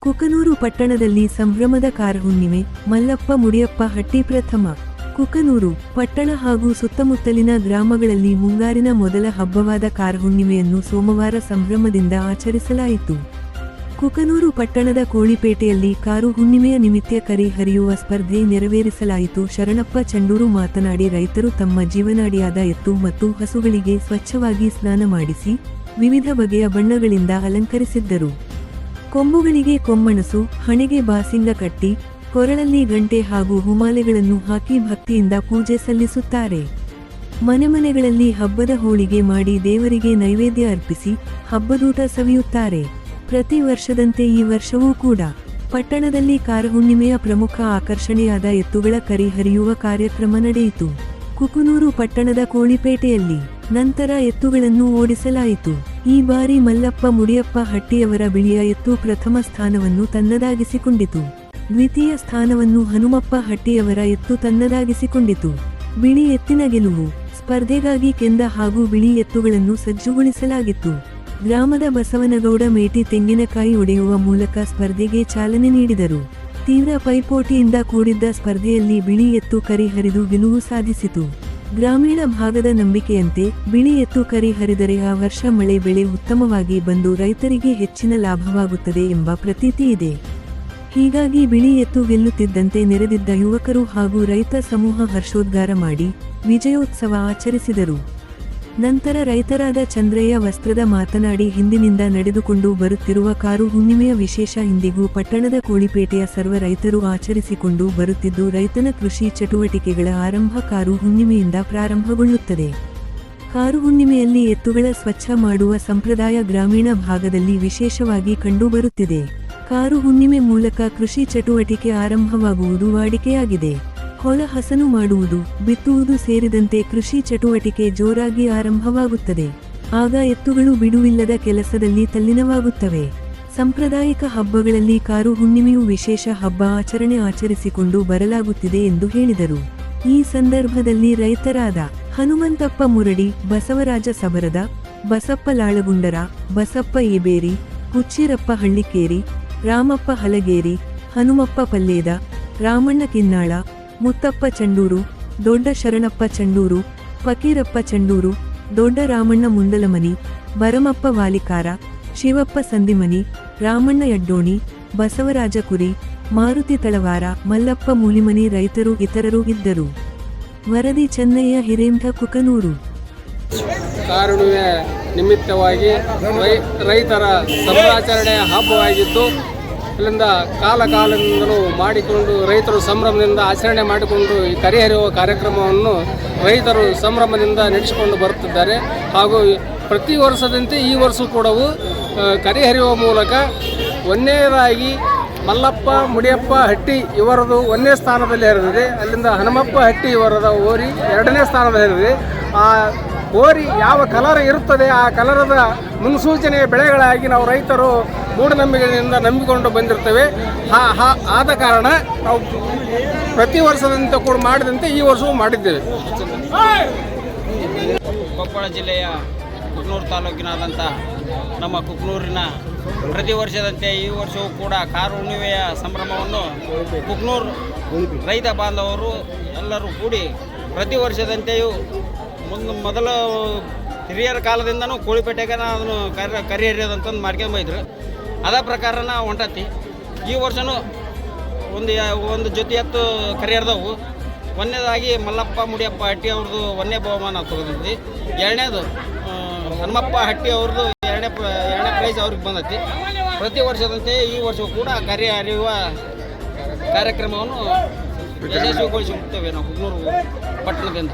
ಕುಕನೂರು ಪಟ್ಟಣದಲ್ಲಿ ಸಂಭ್ರಮದ ಕಾರಹುಣ್ಣಿಮೆ, ಮಲ್ಲಪ್ಪ ಮುಡಿಯಪ್ಪ ಹಟ್ಟಿ ಪ್ರಥಮ. ಕುಕನೂರು ಪಟ್ಟಣ ಹಾಗೂ ಸುತ್ತಮುತ್ತಲಿನ ಗ್ರಾಮಗಳಲ್ಲಿ ಮುಂಗಾರಿನ ಮೊದಲ ಹಬ್ಬವಾದ ಕಾರಹುಣ್ಣಿಮೆಯನ್ನು ಸೋಮವಾರ ಸಂಭ್ರಮದಿಂದ ಆಚರಿಸಲಾಯಿತು. ಕುಕನೂರು ಪಟ್ಟಣದ ಕೋಳಿಪೇಟೆಯಲ್ಲಿ ಕಾರು ಹುಣ್ಣಿಮೆಯ ನಿಮಿತ್ತ ಕರಿ ಹರಿಯುವ ಸ್ಪರ್ಧೆ ನೆರವೇರಿಸಲಾಯಿತು. ಶರಣಪ್ಪ ಚಂಡೂರು ಮಾತನಾಡಿ, ರೈತರು ತಮ್ಮ ಜೀವನಾಡಿಯಾದ ಎತ್ತು ಮತ್ತು ಹಸುಗಳಿಗೆ ಸ್ವಚ್ಛವಾಗಿ ಸ್ನಾನ ಮಾಡಿಸಿ ವಿವಿಧ ಬಗೆಯ ಬಣ್ಣಗಳಿಂದ ಅಲಂಕರಿಸಿದ್ದರು. ಕೊಂಬುಗಳಿಗೆ ಕೊಮ್ಮಣಸು, ಹಣೆಗೆ ಬಾಸಿಂಗ ಕಟ್ಟಿ, ಕೊರಳಲ್ಲಿ ಗಂಟೆ ಹಾಗೂ ಹುಮಾಲೆಗಳನ್ನು ಹಾಕಿ ಭಕ್ತಿಯಿಂದ ಪೂಜೆ ಸಲ್ಲಿಸುತ್ತಾರೆ. ಮನೆಮನೆಗಳಲ್ಲಿ ಹಬ್ಬದ ಹೋಳಿಗೆ ಮಾಡಿ ದೇವರಿಗೆ ನೈವೇದ್ಯ ಅರ್ಪಿಸಿ ಹಬ್ಬದೂಟ ಸವಿಯುತ್ತಾರೆ. ಪ್ರತಿ ವರ್ಷದಂತೆ ಈ ವರ್ಷವೂ ಕೂಡ ಪಟ್ಟಣದಲ್ಲಿ ಕಾರಹುಣ್ಣಿಮೆಯ ಪ್ರಮುಖ ಆಕರ್ಷಣೆಯಾದ ಎತ್ತುಗಳ ಕರಿ ಹರಿಯುವ ಕಾರ್ಯಕ್ರಮ ನಡೆಯಿತು. ಕುಕನೂರು ಪಟ್ಟಣದ ಕೋಳಿಪೇಟೆಯಲ್ಲಿ ನಂತರ ಎತ್ತುಗಳನ್ನು ಓಡಿಸಲಾಯಿತು. ಈ ಬಾರಿ ಮಲ್ಲಪ್ಪ ಮುಡಿಯಪ್ಪ ಹಟ್ಟಿಯವರ ಬಿಳಿಯ ಎತ್ತು ಪ್ರಥಮ ಸ್ಥಾನವನ್ನು ತನ್ನದಾಗಿಸಿಕೊಂಡಿತು. ದ್ವಿತೀಯ ಸ್ಥಾನವನ್ನು ಹನುಮಪ್ಪ ಹಟ್ಟಿಯವರ ಎತ್ತು ತನ್ನದಾಗಿಸಿಕೊಂಡಿತು. ಬಿಳಿ ಎತ್ತಿನ ಗೆಲುವು ಸ್ಪರ್ಧೆಗಾಗಿ ಕೆಂದ ಹಾಗೂ ಬಿಳಿ ಎತ್ತುಗಳನ್ನು ಸಜ್ಜುಗೊಳಿಸಲಾಗಿತ್ತು. ಗ್ರಾಮದ ಬಸವನಗೌಡ ಮೇಟಿ ತೆಂಗಿನಕಾಯಿ ಒಡೆಯುವ ಮೂಲಕ ಸ್ಪರ್ಧೆಗೆ ಚಾಲನೆ ನೀಡಿದರು. ತೀವ್ರ ಪೈಪೋಟಿಯಿಂದ ಕೂಡಿದ್ದ ಸ್ಪರ್ಧೆಯಲ್ಲಿ ಬಿಳಿ ಎತ್ತು ಕರಿ ಹರಿದು ಗೆಲುವು ಸಾಧಿಸಿತು. ಗ್ರಾಮೀಣ ಭಾಗದ ನಂಬಿಕೆಯಂತೆ ಬಿಳಿ ಎತ್ತು ಕರಿ ಹರಿದರೆ ಆ ವರ್ಷ ಮಳೆ ಬೆಳೆ ಉತ್ತಮವಾಗಿ ಬಂದು ರೈತರಿಗೆ ಹೆಚ್ಚಿನ ಲಾಭವಾಗುತ್ತದೆ ಎಂಬ ಪ್ರತೀತಿ ಇದೆ. ಹೀಗಾಗಿ ಬಿಳಿ ಎತ್ತು ಗೆಲ್ಲುತ್ತಿದ್ದಂತೆ ನೆರೆದಿದ್ದ ಯುವಕರು ಹಾಗೂ ರೈತ ಸಮೂಹ ಹರ್ಷೋದ್ಗಾರ ಮಾಡಿ ವಿಜಯೋತ್ಸವ ಆಚರಿಸಿದರು. ನಂತರ ರೈತರಾದ ಚಂದ್ರಯ್ಯ ವಸ್ತ್ರದ ಮಾತನಾಡಿ, ಹಿಂದಿನಿಂದ ನಡೆದುಕೊಂಡು ಬರುತ್ತಿರುವ ಕಾರು ಹುಣ್ಣಿಮೆಯ ವಿಶೇಷ ಇಂದಿಗೂ ಪಟ್ಟಣದ ಕೋಳಿಪೇಟೆಯ ಸರ್ವ ರೈತರು ಆಚರಿಸಿಕೊಂಡು ಬರುತ್ತಿದ್ದು, ರೈತನ ಕೃಷಿ ಚಟುವಟಿಕೆಗಳ ಆರಂಭ ಕಾರು ಹುಣ್ಣಿಮೆಯಿಂದ ಪ್ರಾರಂಭಗೊಳ್ಳುತ್ತದೆ. ಕಾರು ಹುಣ್ಣಿಮೆಯಲ್ಲಿ ಎತ್ತುಗಳ ಸ್ವಚ್ಛ ಮಾಡುವ ಸಂಪ್ರದಾಯ ಗ್ರಾಮೀಣ ಭಾಗದಲ್ಲಿ ವಿಶೇಷವಾಗಿ ಕಂಡುಬರುತ್ತಿದೆ. ಕಾರು ಹುಣ್ಣಿಮೆ ಮೂಲಕ ಕೃಷಿ ಚಟುವಟಿಕೆ ಆರಂಭವಾಗುವುದು ವಾಡಿಕೆಯಾಗಿದೆ. ಹೊಲ ಹಸನು ಮಾಡುವುದು, ಬಿತ್ತುವುದು ಸೇರಿದಂತೆ ಕೃಷಿ ಚಟುವಟಿಕೆ ಜೋರಾಗಿ ಆರಂಭವಾಗುತ್ತದೆ. ಆಗ ಎತ್ತುಗಳು ಬಿಡುವಿಲ್ಲದ ಕೆಲಸದಲ್ಲಿ ತಲ್ಲೀನವಾಗುತ್ತವೆ. ಸಾಂಪ್ರದಾಯಿಕ ಹಬ್ಬಗಳಲ್ಲಿ ಕಾರು ಹುಣ್ಣಿಮೆಯು ವಿಶೇಷ ಹಬ್ಬ ಆಚರಿಸಿಕೊಂಡು ಬರಲಾಗುತ್ತಿದೆ ಎಂದು ಹೇಳಿದರು. ಈ ಸಂದರ್ಭದಲ್ಲಿ ರೈತರಾದ ಹನುಮಂತಪ್ಪ ಮುರಡಿ, ಬಸವರಾಜ ಸಬರದ, ಬಸಪ್ಪ ಲಾಳಗುಂಡರ, ಬಸಪ್ಪ ಏಬೇರಿ, ಹುಚ್ಚಿರಪ್ಪ ಹಳ್ಳಿಕೇರಿ, ರಾಮಪ್ಪ ಹಲಗೇರಿ, ಹನುಮಪ್ಪ ಪಲ್ಲೇದ, ರಾಮಣ್ಣ ಕಿನ್ನಾಳ, ಮುತ್ತಪ್ಪ ಚಂಡೂರು, ದೊಡ್ಡ ಶರಣಪ್ಪ ಚಂಡೂರು, ಫಕೀರಪ್ಪ ಚಂಡೂರು, ದೊಡ್ಡ ರಾಮಣ್ಣ ಮುಂದಲಮನಿ, ಭರಮಪ್ಪ ವಾಲಿಕಾರ, ಶಿವಪ್ಪ ಸಂದಿಮನಿ, ರಾಮಣ್ಣ ಯಡ್ಡೋಣಿ, ಬಸವರಾಜ ಕುರಿ, ಮಾರುತಿ ತಳವಾರ, ಮಲ್ಲಪ್ಪ ಮೂಲಿಮನಿ ರೈತರು ಇತರರು ಇದ್ದರು. ವರದಿ ಚೆನ್ನಯ್ಯ ಹಿರೇಮಠ, ಕುಕನೂರು. ಕಾರುಣಿವೆ ನಿಮಿತ್ತವಾಗಿ ರೈತರ ಸಂಭ್ರಮಾಚರಣೆಯ ಹಬ್ಬವಾಗಿದ್ದು, ಇಲ್ಲಿಂದ ಕಾಲದಿಂದಲೂ ಮಾಡಿಕೊಂಡು ರೈತರು ಸಂಭ್ರಮದಿಂದ ಆಚರಣೆ ಮಾಡಿಕೊಂಡು ಈ ಕರಿಹರಿಯುವ ಕಾರ್ಯಕ್ರಮವನ್ನು ರೈತರು ಸಂಭ್ರಮದಿಂದ ನಡೆಸಿಕೊಂಡು ಬರುತ್ತಿದ್ದಾರೆ. ಹಾಗೂ ಪ್ರತಿ ವರ್ಷದಂತೆ ಈ ವರ್ಷ ಕೂಡ ಕರಿಹರಿಯುವ ಮೂಲಕ ಒಂದನೇದಾಗಿ ಮಲ್ಲಪ್ಪ ಮುಡಿಯಪ್ಪ ಹಟ್ಟಿ ಇವರದು 1ನೇ ಸ್ಥಾನದಲ್ಲಿ ಹರಿದಿದೆ. ಅಲ್ಲಿಂದ ಹನುಮಪ್ಪ ಹಟ್ಟಿ ಇವರದ ಓರಿ 2ನೇ ಸ್ಥಾನದಲ್ಲಿದೆ. ಆ ಓರಿ ಯಾವ ಕಲರ್ ಇರುತ್ತದೆ ಆ ಕಲರದ ಮುನ್ಸೂಚನೆಯ ಬೆಳೆಗಳಾಗಿ ನಾವು ರೈತರು ಮೂಢನಂಬಿಕೆಯಿಂದ ನಂಬಿಕೊಂಡು ಬಂದಿರ್ತೇವೆ. ಆದ ಕಾರಣ ನಾವು ಪ್ರತಿ ವರ್ಷದಂತೆ ಕೂಡ ಮಾಡಿದಂತೆ ಈ ವರ್ಷವೂ ಮಾಡಿದ್ದೇವೆ. ಕೊಪ್ಪಳ ಜಿಲ್ಲೆಯ ಕುಕನೂರು ತಾಲೂಕಿನಾದಂಥ ನಮ್ಮ ಕುಕನೂರಿನ ಪ್ರತಿ ವರ್ಷದಂತೆ ಈ ವರ್ಷವೂ ಕೂಡ ಕಾರು ಹುಣ್ಣಿಮೆಯ ಸಂಭ್ರಮವನ್ನು ಕುಕನೂರು ರೈತ ಬಾಂಧವರು ಎಲ್ಲರೂ ಕೂಡಿ ಪ್ರತಿ ವರ್ಷದಂತೆಯೂ ಮೊದಲ ಹಿರಿಯರ ಕಾಲದಿಂದನೂ ಕೋಳಿಪೇಟೆಗೆ ಅದನ್ನು ಕರಿ ಹರಿಯೋದಂತಂದು ಮಾಡ್ಕೊಂಬಂದಿದ್ರು. ಅದೇ ಪ್ರಕಾರನ ಹೊಂಟತಿ. ಈ ವರ್ಷವೂ ಒಂದು ಜೊತೆ ಎತ್ತು ಕರಿ ಹರಿದವು. 1ನೇದಾಗಿ ಮಲ್ಲಪ್ಪ ಮುಡಿಯಪ್ಪ ಹಟ್ಟಿ ಅವ್ರದ್ದು 1ನೇ ಬಹುಮಾನ ತಗೊಂಡಿದ್ವಿ. 2ನೇದು ಹನುಮಪ್ಪ ಹಟ್ಟಿ ಅವ್ರದ್ದು 2ನೇ ಪ್ರೈಸ್ ಅವ್ರಿಗೆ ಬಂದೈತಿ. ಪ್ರತಿ ವರ್ಷದಂತೆ ಈ ವರ್ಷವೂ ಕೂಡ ಕರಿ ಹರಿಯುವ ಕಾರ್ಯಕ್ರಮವನ್ನು ಯಶಸ್ವಿಗೊಳಿಸುತ್ತೇವೆ ನಾವು ಕುಕನೂರು ಪಟ್ಟಣದಿಂದ.